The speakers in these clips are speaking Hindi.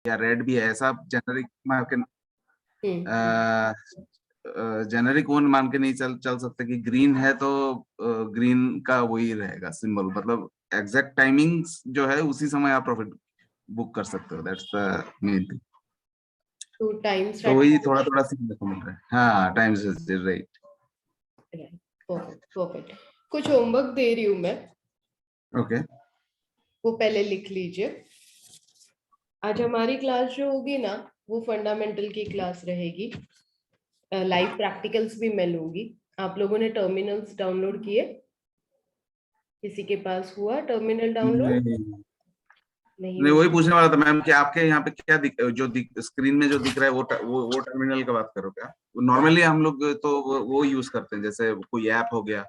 या रेड भी है, ऐसा जेनरिक मार्केट जेनरिक वन मान के नहीं चल चल सकते कि ग्रीन है तो ग्रीन का वही रहेगा सिंबल, मतलब एग्जैक्ट टाइमिंग्स जो है उसी समय आप प्रॉफिट बुक कर सकते हो, दैट्स द मेन थिंग। तो टाइम तो वही थोड़ा थोड़ा सीखने को मिल रहा है। हाँ, टाइम से राइट। Perfect perfect. कुछ होमवर्क दे रही हूँ मैं, ओके। वो पहले लिख लीजिए। आज हमारी क्लास जो होगी ना वो फंडामेंटल की क्लास रहेगी, लाइव प्रैक्टिकल्स भी मैं लूंगी। आप लोगों ने टर्मिनल्स डाउनलोड किए? किसी के पास हुआ टर्मिनल डाउनलोड? नहीं नहीं, हो। वही पूछने वाला था मैम कि आपके यहाँ पे क्या स्क्रीन में जो दिख रहा है वो टर्मिनल का बात करो क्या? नॉर्मली हम लोग तो वो यूज करते हैं, जैसे कोई ऐप हो गया,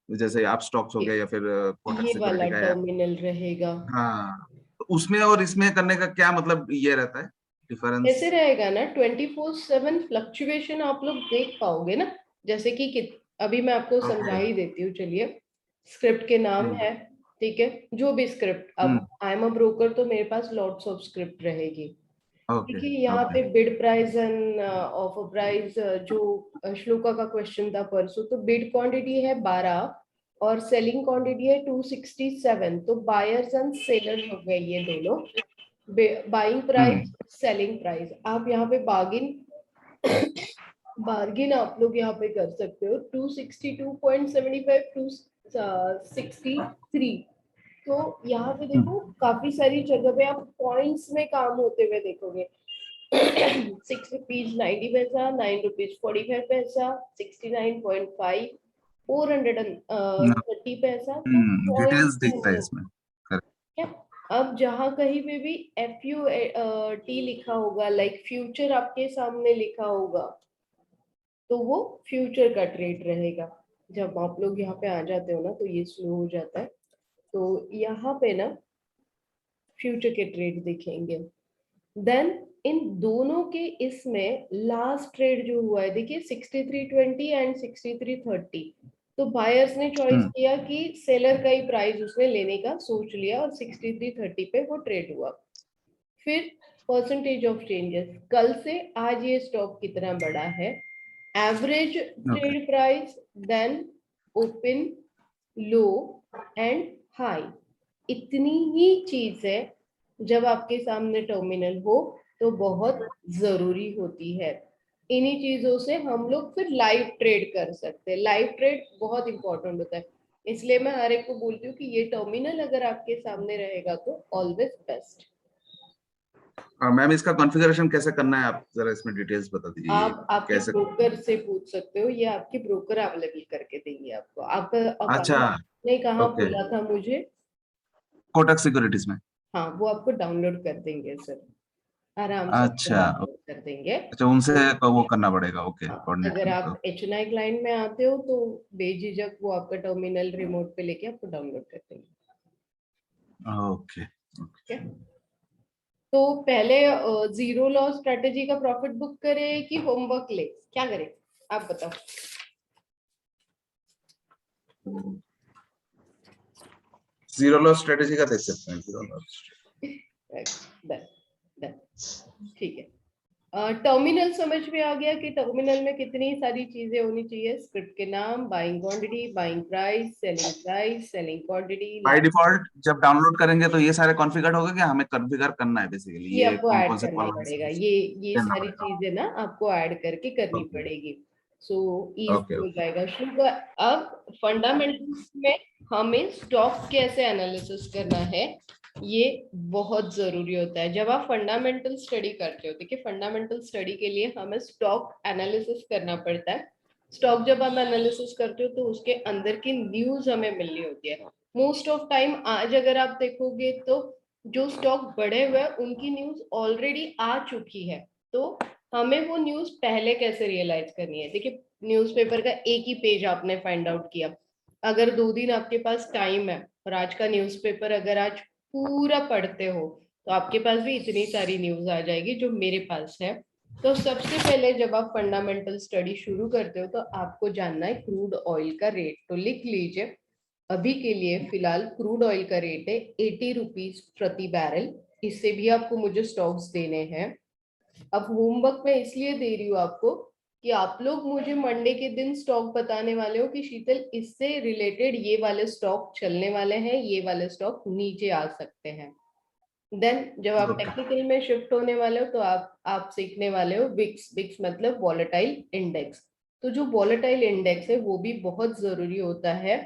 जैसे आप स्टॉक्स हो गया या फिर कोटक ये वाला सिक्योरिटी का ऐप। टर्मिनल रहेगा। हाँ, तो उसमें और इसमें करने का क्या मतलब ये रहता है डिफरेंस? कैसे रहेगा ना, 24/7 फ्लक्चुएशन आप लोग देख पाओगे ना। जैसे कि अभी मैं आपको समझा ओके। ही देती हूँ, चलिए। स्क्रिप्ट के नाम है, ठीक है, जो भी स्क्रिप्ट, अब आई एम अ ब्रोकर तो मेरे पास लॉट्स ऑफ स्क्रिप्ट रहेगी। ओके देखिए यहाँ ओके। पे bid price and offer price, जो श्लोका का क्वेश्चन था परसों, तो बिड क्वांटिटी है 12 और सेलिंग क्वांटिटी है 267, तो बायर्स एंड सेलर्स हो गए ये दोनों। बाइंग प्राइस, सेलिंग प्राइस, आप यहाँ पे बार्गिन आप लोग यहाँ पे कर सकते हो 262.75 263। तो यहाँ पे देखो काफी सारी जगह पे आप पॉइंट्स में काम होते हुए देखोगे। 6 रुपीज 90 पैसा, 9 रुपीज 45 पैसा, 69.5, 430 पैसा, तो डिटेल्स पॉइंट्स दिखता ऐसे है होते इसमें। हैं। अब जहां कहीं पे भी FUT लिखा होगा, लाइक फ्यूचर आपके सामने लिखा होगा, तो वो फ्यूचर का ट्रेड रहेगा। जब आप लोग यहाँ पे आ जाते हो ना तो ये स्लो हो जाता है, तो यहाँ पे ना फ्यूचर के ट्रेड दिखेंगे। देन इन दोनों के इसमें लास्ट ट्रेड जो हुआ है, देखिए 63.20 एंड 63.30, तो बायर्स ने चॉइस किया कि सेलर का ही प्राइस उसने लेने का सोच लिया और 63.30 पे वो ट्रेड हुआ। फिर परसेंटेज ऑफ चेंजेस, कल से आज ये स्टॉक कितना बड़ा है, average okay. Trade price, then open, low and high, इतनी ही चीज है जब आपके सामने टर्मिनल हो तो बहुत जरूरी होती है। इन्हीं चीजों से हम लोग फिर लाइव ट्रेड कर सकते हैं। लाइव ट्रेड बहुत इंपॉर्टेंट होता है, इसलिए मैं हर एक को बोलती हूँ कि ये टर्मिनल अगर आपके सामने रहेगा तो ऑलवेज बेस्ट। मैम, इसका कॉन्फ़िगरेशन कैसे करना है, आप जरा इसमें डिटेल्स बता दीजिए, ये आप आपके कैसे? ब्रोकर से पूछ सकते हो, ये आपके ब्रोकर अवेलेबल करके देंगे आपको। अच्छा। आपने कहाँ ओके। बोला था मुझे? कोटक सिक्योरिटीज में। हाँ, वो आपको डाउनलोड कर देंगे सर, आराम से आपको अच्छा। डाउनलोड कर देंगे। अच्छा, उनसे वो करना पड़ेगा, ओके, हाँ, कोऑर्डिनेट अगर करना आप HNI क्लाइंट में आते हो तो बेझिझक वो आपका टर्मिनल रिमोट पे लेके आपको डाउनलोड कर देंगे। ओके। ठीक है, तो पहले जीरो लॉस स्ट्रेटेजी का प्रॉफिट बुक करें कि होमवर्क ले, क्या करें आप बताओ? जीरो लॉस स्ट्रेटेजी का देख सकते हैं, जीरो लॉस। ठीक है, टर्मिनल समझ में आ गया कि टर्मिनल में कितनी सारी चीजें होनी चाहिए। स्क्रिप्ट के नाम, buying quantity, buying price, selling quantity, by default जब डाउनलोड करेंगे तो ये सारे कॉन्फ़िगर होगा कि हमें कॉन्फ़िगर करना है बेसिकली, ये ये आपको कौन ऐड कौन से करना कॉलम्स पड़ेगा, ये देना सारी पड़ेगा? चीजें ना आपको ऐड करके करनी ओके पड़ेगी। सो इजी ओके हो ओके। जाएगा शुरू। अब फंडामेंटल्स में हमें स्टॉक कैसे एनालिसिस करना है, ये बहुत जरूरी होता है। जब आप फंडामेंटल स्टडी करते हो, देखिए फंडामेंटल स्टडी के लिए हमें स्टॉक एनालिसिस करना पड़ता है। स्टॉक जब आप एनालिसिस करते हो तो उसके अंदर की न्यूज हमें मिलनी होती है। मोस्ट ऑफ टाइम आज अगर आप देखोगे तो जो स्टॉक बढ़े हुए हैं उनकी न्यूज ऑलरेडी आ चुकी है, तो हमें वो न्यूज पहले कैसे रियलाइज करनी है। देखिए न्यूज़पेपर का एक ही पेज आपने फाइंड आउट किया, अगर 2 दिन आपके पास टाइम है और आज का न्यूज़पेपर अगर आज पूरा पढ़ते हो तो आपके पास भी इतनी सारी न्यूज आ जाएगी जो मेरे पास है। तो सबसे पहले जब आप फंडामेंटल स्टडी शुरू करते हो तो आपको जानना है क्रूड ऑयल का रेट, तो लिख लीजिए। अभी के लिए फिलहाल क्रूड ऑयल का रेट है 80 रुपीज प्रति बैरल। इससे भी आपको मुझे स्टॉक्स देने हैं। अब होमवर्क मैं इसलिए दे रही हूँ आपको कि आप लोग मुझे मंडे के दिन स्टॉक बताने वाले हो कि शीतल इससे रिलेटेड ये वाले स्टॉक चलने वाले हैं, ये वाले स्टॉक नीचे आ सकते हैं। देन जब आप टेक्निकल में शिफ्ट होने वाले हो तो आप सीखने वाले हो विक्स। विक्स मतलब वॉलेटाइल इंडेक्स। तो जो वॉलेटाइल इंडेक्स है वो भी बहुत जरूरी होता है।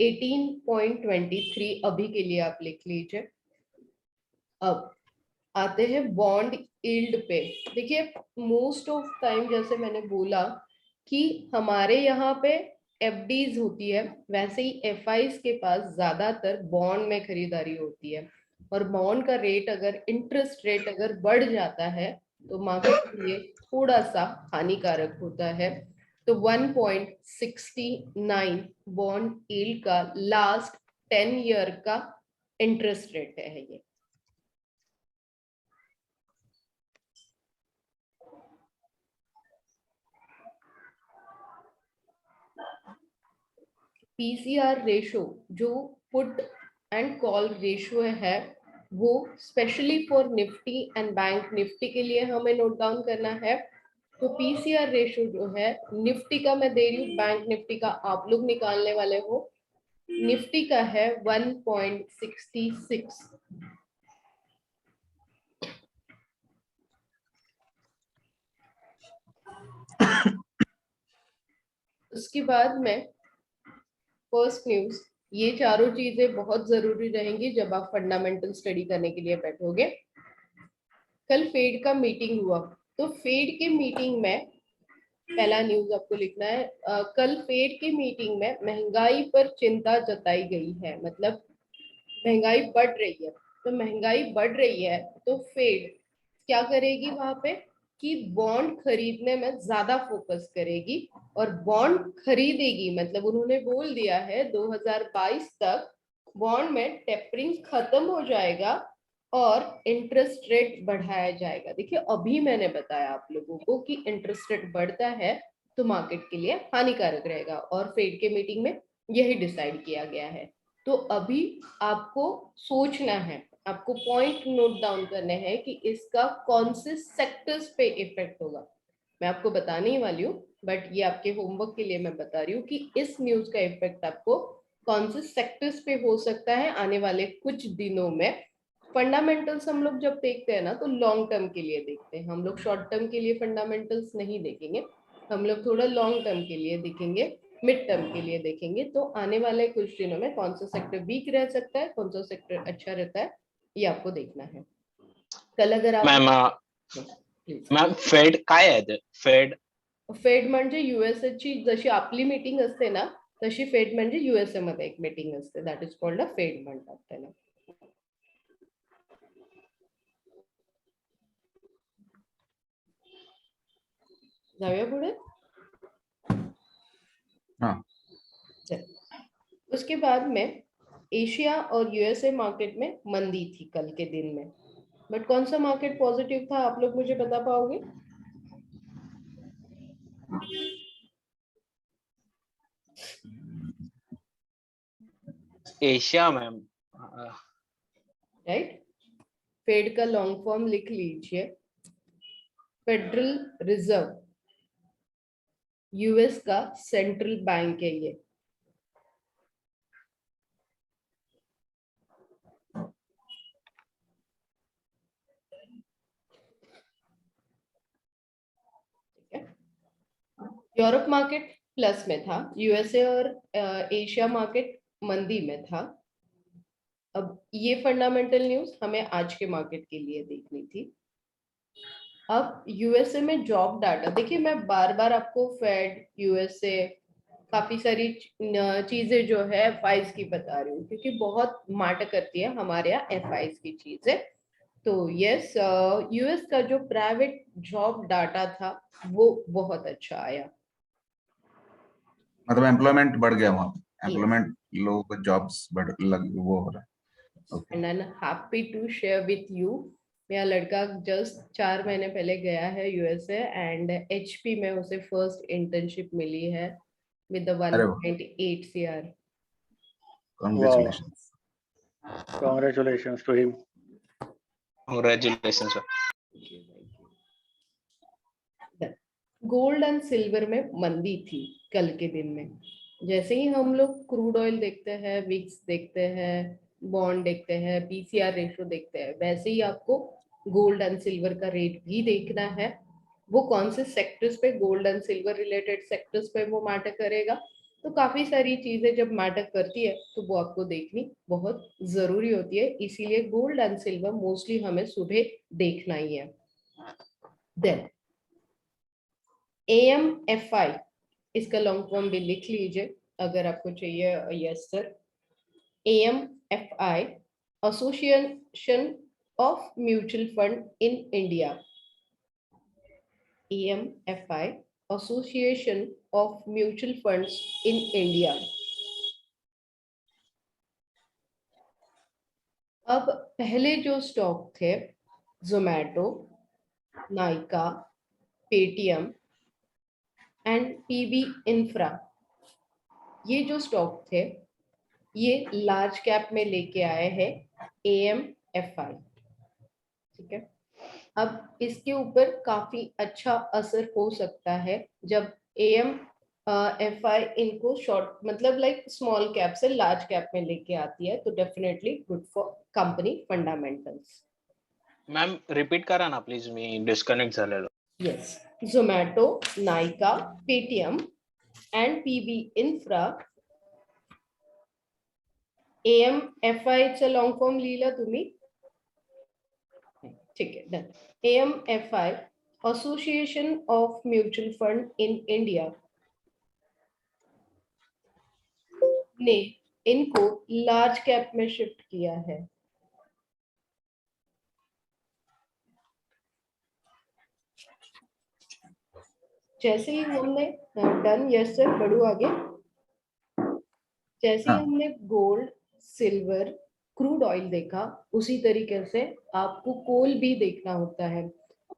18.23 अभी के लिए आप लिख लीजिए। अब आते हैं बॉन्ड यील्ड पे। देखिए मोस्ट ऑफ टाइम जैसे मैंने बोला कि हमारे यहाँ पे एफडीज होती है, वैसे ही एफआईज के पास ज्यादातर बॉन्ड में खरीदारी होती है। और बॉन्ड का रेट अगर इंटरेस्ट रेट अगर बढ़ जाता है तो मार्केट के लिए थोड़ा सा हानिकारक होता है। तो 1.69 बॉन्ड यील्ड का लास्ट 10 ईयर का इंटरेस्ट रेट है ये। पीसीआर रेशो जो पुट एंड कॉल रेशो है वो specially for Nifty and bank Nifty के लिए हमें नोट डाउन करना है। तो पीसीआर रेशो जो है निफ्टी का मैं दे रही हूँ, बैंक निफ्टी का आप लोग निकालने वाले हो। निफ्टी का है 1.66। उसके बाद में फर्स्ट न्यूज, ये चारों चीजें बहुत जरूरी रहेंगी जब आप फंडामेंटल स्टडी करने के लिए बैठोगे। कल फेड का मीटिंग हुआ, तो फेड के मीटिंग में पहला न्यूज आपको लिखना है। कल फेड की मीटिंग में महंगाई पर चिंता जताई गई है, मतलब महंगाई बढ़ रही है। तो महंगाई बढ़ रही है तो फेड क्या करेगी वहां पे कि बॉन्ड खरीदने में ज्यादा फोकस करेगी और बॉन्ड खरीदेगी। मतलब उन्होंने बोल दिया है 2022 तक बॉन्ड में टेपरिंग खत्म हो जाएगा और इंटरेस्ट रेट बढ़ाया जाएगा। देखिए अभी मैंने बताया आप लोगों को कि इंटरेस्ट रेट बढ़ता है तो मार्केट के लिए हानिकारक रहेगा और फेड के मीटिंग में यही डिसाइड किया गया है। तो अभी आपको सोचना है, आपको पॉइंट नोट डाउन करने हैं कि इसका कौन से सेक्टर्स पे इफेक्ट होगा। मैं आपको बताने ही वाली हूँ बट ये आपके होमवर्क के लिए मैं बता रही हूँ कि इस न्यूज का इफेक्ट आपको कौन से सेक्टर्स पे हो सकता है आने वाले कुछ दिनों में। फंडामेंटल्स हम लोग जब देखते हैं ना तो लॉन्ग टर्म के लिए देखते हैं, हम लोग शॉर्ट टर्म के लिए फंडामेंटल्स नहीं देखेंगे, हम लोग थोड़ा लॉन्ग टर्म के लिए देखेंगे, मिड टर्म के लिए देखेंगे। तो आने वाले कुछ दिनों में कौन सा सेक्टर वीक रह सकता है, कौन सा सेक्टर अच्छा रहता है, ये आपको देखना है। कल अगर आप मॅम फेड काय आहे? फेड म्हणजे युएसए ची जशी आपली मीटिंग असते ना तशी फेड म्हणजे युएसए मध्ये एक मीटिंग असते, that is called a Fed म्हणतात त्याला। जाऊया पुढे। हाँ। उसके बाद में एशिया और यूएसए मार्केट में मंदी थी कल के दिन में, बट कौन सा मार्केट पॉजिटिव था आप लोग मुझे बता पाओगे? Asia ma'am. राइट, फेड का लॉन्ग फॉर्म लिख लीजिए, फेडरल रिजर्व, यूएस का सेंट्रल बैंक है ये। यूरोप मार्केट प्लस में था, यूएसए और एशिया मार्केट मंदी में था। अब ये फंडामेंटल न्यूज हमें आज के मार्केट के लिए देखनी थी। अब यूएसए में जॉब डाटा देखिए, मैं बार बार आपको फेड, यूएसए, काफी सारी चीजें जो है एफआईज की बता रही हूँ क्योंकि बहुत मैटर करती है हमारे यहाँ एफआईज की चीजें। तो यस, यूएस का जो प्राइवेट जॉब डाटा था वो बहुत अच्छा आया, मतलब एम्प्लॉयमेंट बढ़ गया वहां पे, एम्प्लॉयमेंट लोगों को जॉब्स बढ़ वो हो रहा है। And I am happy to share with you, मेरा लड़का जस्ट 4 महीने पहले गया है यूएसए एंड एचपी में उसे फर्स्ट इंटर्नशिप मिली है with the 1.8 CR. Congratulations. Wow. Congratulations to him. Congratulations, sir. Gold and silver में मंदी थी कल के दिन में। जैसे ही हम लोग क्रूड ऑयल देखते हैं, विक्स देखते हैं, बॉन्ड देखते हैं, पीसीआर रेशो देखते हैं, वैसे ही आपको गोल्ड एंड सिल्वर का रेट भी देखना है। वो कौन से सेक्टर्स पे, gold and silver related sectors पे वो मैटर करेगा। तो काफी सारी चीजें जब मैटर करती है तो वो आपको देखनी बहुत जरूरी होती है। इसीलिए गोल्ड एंड सिल्वर मोस्टली हमें सुबह देखना ही है। देन AMFI, इसका लॉन्ग फॉर्म भी लिख लीजिए अगर आपको चाहिए। Yes sir, AMFI, association of mutual fund in India. AMFI, association of mutual funds in India. अब पहले जो स्टॉक थे, Zomato, Nykaa, Paytm and PB infra, ये जो स्टॉक थे ये लार्ज कैप में लेके आए हैं AMFI। ठीक है, अब इसके ऊपर काफी अच्छा असर हो सकता है जब AMFI इनको शॉर्ट मतलब लाइक स्मॉल कैप से लार्ज कैप में लेके आती है, तो definitely good for company fundamentals. Ma'am repeat करा ना प्लीज, मी डिस्कनेक्ट झालेलो. Yes, Zomato, Nykaa, Paytm and PB infra. AMFI चा लॉन्ग फॉर्म लिहिला तुम्ही? ठीक है, done. AMFI, association of mutual fund in India, ने इनको लार्ज कैप में शिफ्ट किया है। जैसे ही हमने डन, यस सर, बढ़ू आगे। जैसे ही हमने गोल्ड, सिल्वर, क्रूड ऑयल देखा, उसी तरीके से आपको कोल भी देखना होता है।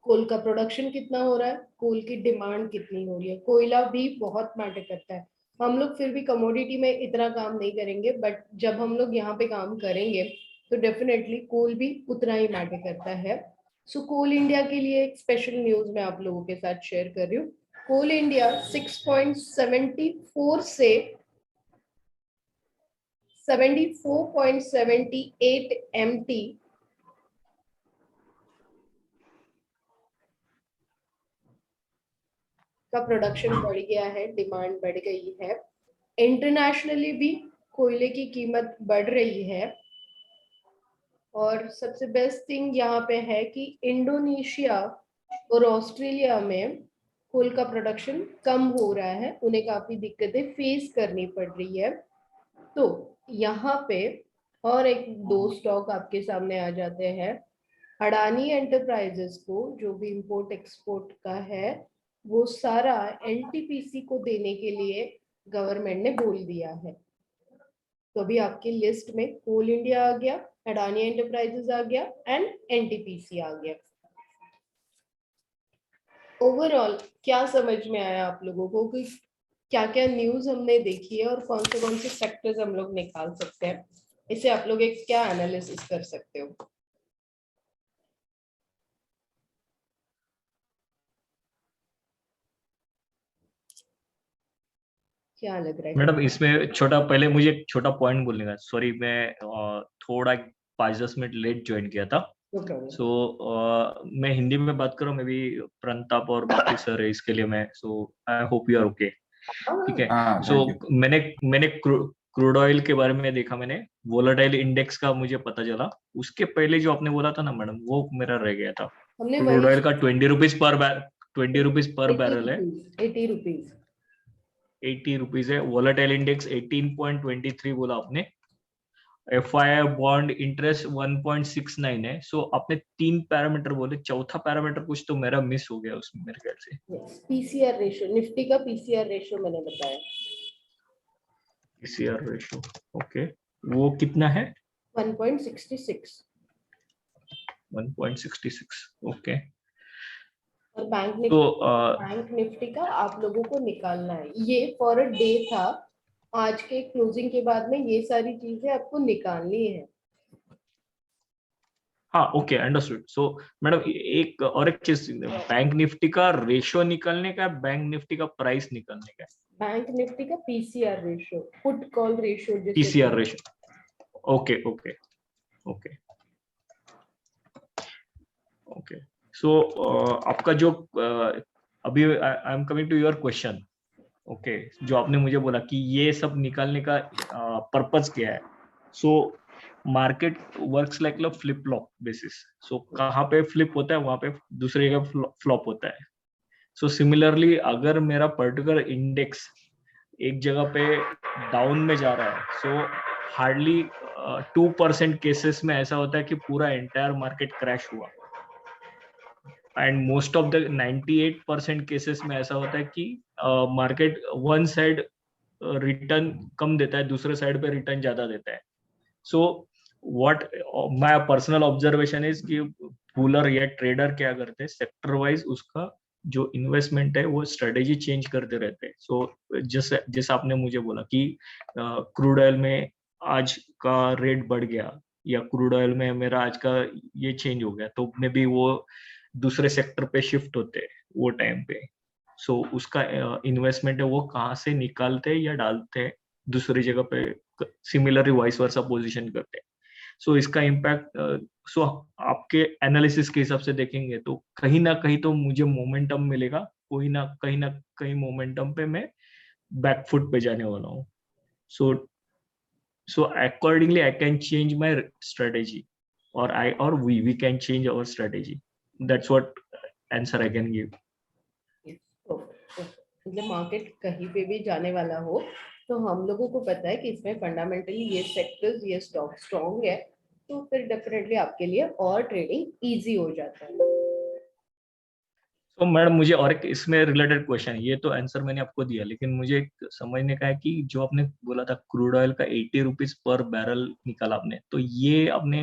कोल का प्रोडक्शन कितना हो रहा है, कोल की डिमांड कितनी हो रही है। कोयला भी बहुत मैटर करता है। हम लोग फिर भी कमोडिटी में इतना काम नहीं करेंगे, बट जब हम लोग यहाँ पे काम करेंगे तो डेफिनेटली कोल भी उतना ही मैटर करता है। सो कोल इंडिया के लिए एक स्पेशल न्यूज मैं आप लोगों के साथ शेयर कर रही हूँ। कोल इंडिया 6.74 से 74.78 MT का प्रोडक्शन बढ़ गया है, डिमांड बढ़ गई है। इंटरनेशनली भी कोयले की कीमत बढ़ रही है। और सबसे बेस्ट थिंग यहाँ पे है कि इंडोनेशिया और ऑस्ट्रेलिया में कोल का प्रोडक्शन कम हो रहा है, उन्हें काफी दिक्कतें फेस करनी पड़ रही है। तो यहाँ पे और एक दो स्टॉक आपके सामने आ जाते हैं। अडानी एंटरप्राइजेस को जो भी इंपोर्ट एक्सपोर्ट का है वो सारा NTPC को देने के लिए गवर्नमेंट ने बोल दिया है। तो अभी आपकी लिस्ट में कोल इंडिया आ गया, अडानी एंटरप्राइजेस आ गया एंड NTPC आ गया। ओवरऑल क्या समझ में आया आप लोगों को कि क्या क्या न्यूज हमने देखी है और कौन से सेक्टर्स हम लोग निकाल सकते हैं? इसे आप लोग एक क्या एनालिसिस कर सकते हो? क्या लग रहा है मैडम इसमें पहले मुझे एक छोटा पॉइंट बोलने का, सॉरी मैं थोड़ा 5-10 मिनट लेट ज्वाइन किया था। सो मैं हिंदी में बात कर रहा हूँ, मैं भी प्रताप और बाकी सर है इसके लिए मैं, so I hope you are okay. ठीक है, सो मैंने क्रूड ऑयल के बारे में देखा, मैंने वोलेटाइल इंडेक्स का मुझे पता चला। उसके पहले जो आपने बोला था ना मैडम, वो मेरा रह गया था। क्रूड ऑयल का 20 रुपीज पर बैरल है, 80 रुपीज 80 रुपीज है। वोलेटाइल इंडेक्स 18.23 बोला आपने। FII बॉन्ड इंटरेस्ट 1.69 है। सो आपने 3 पैरामीटर बोले, चौथा पैरामीटर कुछ तो मेरा मिस हो गया उसमें मेरे ख्याल से। PCR रेशियो, निफ्टी का PCR रेशियो मैंने बताया। PCR रेशियो, ओके, वो कितना है? 1.66। 1.66, ओके। और बैंक निफ्टी का आप लोगों को निकालना है। ये फॉर अ डे था, आज के क्लोजिंग के बाद में ये सारी चीजें आपको निकालनी है। हाँ ओके अंडरस्टूड. सो मैडम एक और एक चीज, बैंक निफ्टी का रेशियो निकलने का, बैंक निफ्टी का प्राइस निकलने का, बैंक निफ्टी का PCR ratio, put call ratio, PCR ratio. Okay okay okay okay. So आपका जो अभी I am coming to your question. Okay, जो आपने मुझे बोला कि ये सब निकालने का पर्पस क्या है. So market works like a flip flop basis. So कहाँ पे फ्लिप होता है वहां पे दूसरी जगह फ्लॉप होता है. सो सिमिलरली अगर मेरा पर्टिकुलर इंडेक्स एक जगह पे डाउन में जा रहा है, सो हार्डली 2% केसेस में ऐसा होता है कि पूरा एंटायर मार्केट क्रैश हुआ. And most of the 98% cases में ऐसा होता है कि मार्केट वन साइड रिटर्न कम देता है, दूसरे साइड पे रिटर्न ज्यादा देता है. So what my personal observation is कि पुलर या ट्रेडर क्या करते हैं, सेक्टर वाइज उसका जो इन्वेस्टमेंट है वो स्ट्रेटेजी चेंज करते रहते हैं. सो जैसे आपने मुझे बोला कि क्रूड ऑयल में आज का रेट बढ़ गया या क्रूड ऑयल में मेरा आज का ये चेंज हो गया, तो मे बी वो दूसरे सेक्टर पे शिफ्ट होते हैं वो टाइम पे. सो उसका इन्वेस्टमेंट है वो कहाँ से निकालते हैं या डालते हैं दूसरी जगह पे, सिमिलरली वाइस वर्सा पोजीशन करते हैं. सो इसका इम्पैक्ट, सो आपके एनालिसिस के हिसाब से देखेंगे तो कहीं ना कहीं तो मुझे मोमेंटम मिलेगा, कोई ना कहीं मोमेंटम पे मैं बैकफुट पे जाने वाला हूँ. So accordingly I can change my strategy और we can change our strategy. That's what answer I can give. मतलब मार्केट कहीं पे भी जाने वाला हो तो हम लोगों को पता है कि इसमें फंडामेंटली ये सेक्टर्स, ये स्टॉक स्ट्रॉन्ग है, तो फिर डेफिनेटली आपके लिए और ट्रेडिंग इजी हो जाता है. तो मैडम मुझे और एक इसमें रिलेटेड क्वेश्चन, ये तो आंसर मैंने आपको दिया, लेकिन मुझे एक समझने का है कि जो आपने बोला था क्रूड ऑयल का 80 रुपीज पर बैरल निकाला आपने, तो ये आपने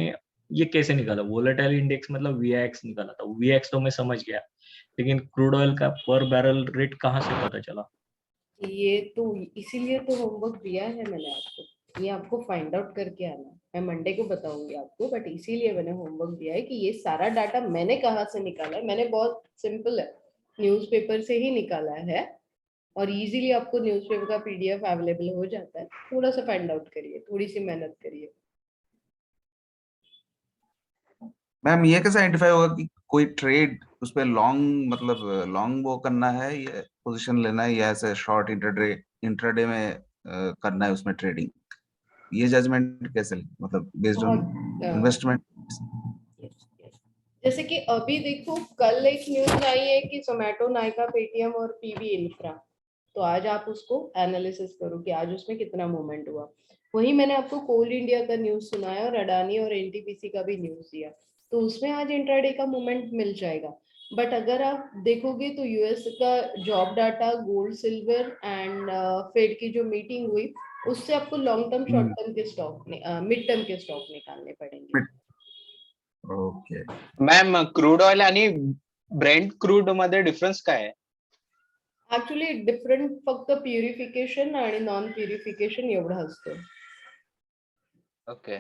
ये कैसे निकाला? वोलेटाइल इंडेक्स मतलब वीआईएक्स निकाला था. वीआईएक्स तो मैं समझ गया, लेकिन क्रूड ऑयल का पर बैरल रेट कहाँ से पता चला? ये तो इसीलिए तो होमवर्क दिया है मैंने आपको, ये आपको फाइंड आउट करके आना है. मैं मंडे को बताऊंगी आपको, बट इसीलिए मैंने होमवर्क दिया है कि ये सारा डाटा मैंने कहाँ से निकाला है. मैंने बहुत सिंपल है, न्यूज़पेपर से ही निकाला है और इजीली आपको न्यूज़पेपर का पीडीएफ अवेलेबल हो जाता है. थोड़ा सा फाइंड आउट करिए, थोड़ी सी मेहनत करिए. मैम ये कैसे आइडेंटिफाई होगा कि कोई ट्रेड उस पे लॉन्ग, मतलब लॉन्ग वो करना है, या पोजीशन लेना है, या ऐसे शॉर्ट इंट्राडे में करना है उसमें ट्रेडिंग? ये जजमेंट कैसे, मतलब बेस्ड ऑन इन्वेस्टमेंट? जैसे कि अभी देखो, कल एक न्यूज आई है कि जोमेटो, नायका, पेटीएम और पीवी इंफ्रा, तो आज आप उसको एनालिसिस करो कि आज उसमें कितना मूवमेंट हुआ. वही मैंने आपको कोल इंडिया का न्यूज सुनाया और अडानी और एनटीपीसी का भी न्यूज दिया, तो उसमें आज इंट्राडे का मूवमेंट मिल जाएगा. बट अगर आप देखोगे तो यूएस का job data, gold, silver and Fed की जो मीटिंग हुई, उससे आपको लॉन्ग टर्म, शॉर्ट टर्म के स्टॉक, मिड टर्म के स्टॉक निकालने पड़ेंगे. ओके मॅम, क्रूड ऑइल आणि ब्रेंट क्रूड मध्ये डिफरन्स काय आहे? ऍक्च्युली डिफरंट फक्त प्युरिफिकेशन आणि नॉन प्युरिफिकेशन एवढं असतं. ओके.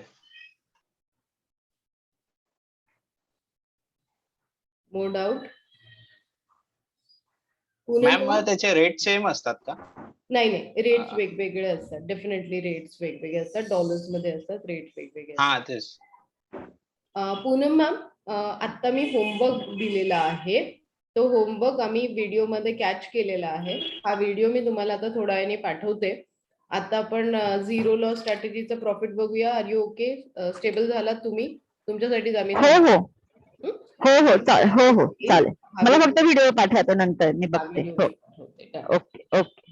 No doubt. मॅम त्याचे रेट सेम असतात का? नाही नाही, रेट्स वेगवेगळे असतात. डेफिनेटली रेट्स वेगवेगळे असतात, डॉलर्स मध्ये असतात, रेट्स वेगवेगळे असतात. हा तेच. पूनम मॅम, आता मी होमवर्क दिलेला आहे, तो होमवर्क आम्ही व्हिडिओ मध्ये कॅच केलेला आहे. हा व्हिडिओ मी तुम्हाला आता थोड्या वेळाने पाठवते. आता आपण झिरो लॉस स्ट्रॅटेजीचं प्रॉफिट बघूया. Are you okay? स्टेबल झालात तुम्ही? तुमच्यासाठीच आम्ही हो हो हो हो हो हो चालेल. मला फक्त व्हिडिओ पाठवा, तो नंतर मी बघते. हो ओके ओके.